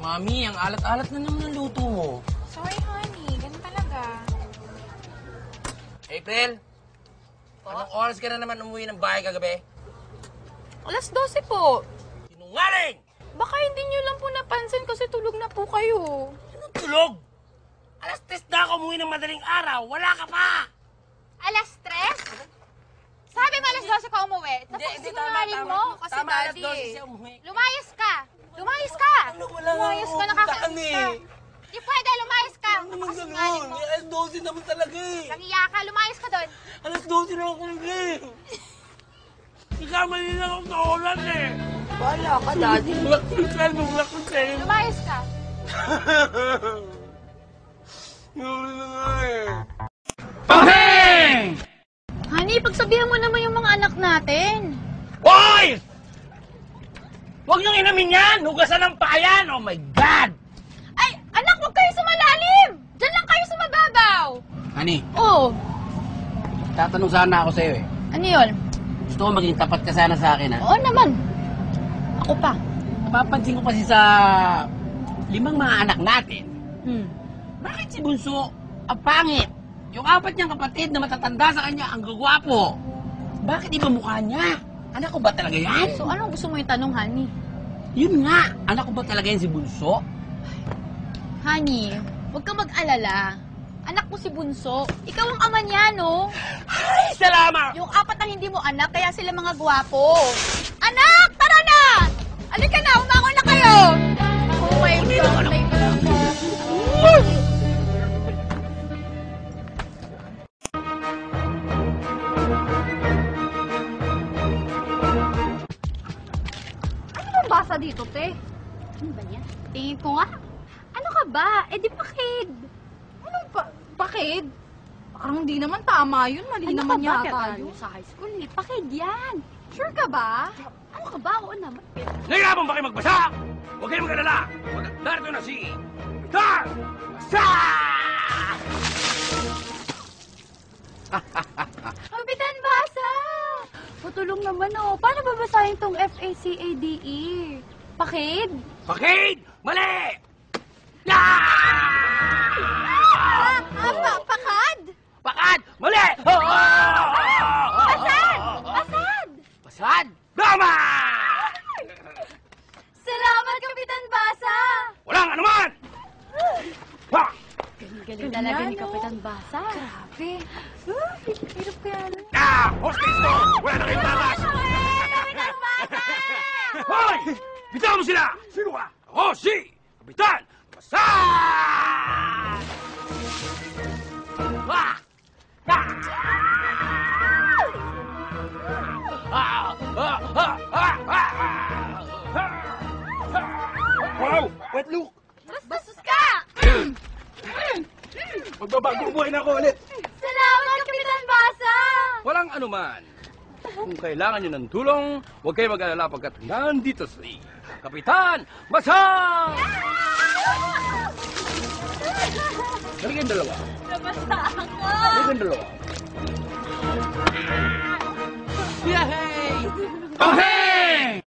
Mami, ang alat-alat na naman ang luto mo. Sorry, honey. Ganun talaga. April? Anong oras ka na naman umuwi ng bahay kagabi? 12:00 po. Sinungaling! Baka hindi nyo lang po napansin kasi tulog na po kayo. Anong tulog? 3:00 na ako umuwi ng madaling araw. Wala ka pa! 3:00? Sabi mo 12:00 ka umuwi. Tapos sinungaling mo kasi Tama, daddy 12:00 eh. siya umuwi. Lumayas ka! Lumayas ka! Ano, wala nga Lumayas ka, akong nakakainis puntahan ka. eh. Di pwede, lumayas ka! Ano naman Sinungaling ganun? mo. 12:00 naman talaga eh. Nangiya ka, lumayas ka doon. 12:00 na ako eh. Ikama nila ako sa oras eh. Wala ka, daddy. Bulak ko sa'yo. Lumayas ka. Yun na nga eh. Paheng! Honey, pagsabihan mo naman yung mga anak natin. Hoy! Huwag niyong inamin yan! Hugasan ng payan! Oh my God! Ay, anak, huwag kayo sumalalim! Diyan lang kayo sa mababaw! Ani, Oo. tatanong sana ako sa'yo eh. Ano yun? Gusto ko maging tapat ka sana sa akin ha. Oo naman. Ako pa. Napapansin ko kasi sa 5 mga anak natin, bakit si Bunso ang pangit? Yung 4 niyang kapatid na matatanda sa kanya ang gagwapo. Bakit iba mukha niya? Anak ko ba talaga yan? So, anong gusto mo yung tanong, honey? Yun nga, anak ko ba talaga yan si Bunso? Honey, huwag ka mag-alala. Anak mo si Bunso. Ikaw ang ama niya, no? Ay, salamat! Yung 4 ang hindi mo anak, kaya sila mga gwapo. Anak, tara na! Halika na, umangon na kayo! Oh my God, my God. Ano bang basa dito, te? Ano ba yan? Tingin ko nga. Ano ka ba? Eh di pakid. Anong bakit? Parang hindi naman tama yun. Mali Ano naman ka ba? yata Kaya yun. sa high school eh. Pakid yan. Sure ka ba? Ano ka ba? Oo naman. Nahihirapan ba kayo magbasa? Huwag kayong mag-alala. Narito na si Kapitan Basa! Kapitan Basa! Patulong naman oh. Paano babasahin tong FACADE? Pakid? Pakid! Mali! Pakad? Pakad! Mali! Pasad! Pasad! Pasad! Tama! Salamat, Kapitan Basa! Walang anuman! Ha! Galing talaga ni Kapitan Basa. Grabe. Hirap kaya na. Hostage to! Wala na kayong takas! Kapitan Basa! Hoy! Bitaw mo sila! Sino ka? Ako si Kapitan Basa! Wow! Wait, Luke! Bastos ka! Magbabagong buhay na ako ulit! Salamat, Kapitan Basa! Walang anuman. Kung kailangan nyo ng tulong, huwag kayo mag-alala pagkat nandito si Kapitan Basang! Galing dalawa. Nabasta ako! Galing dalawa. Yay! Paheng!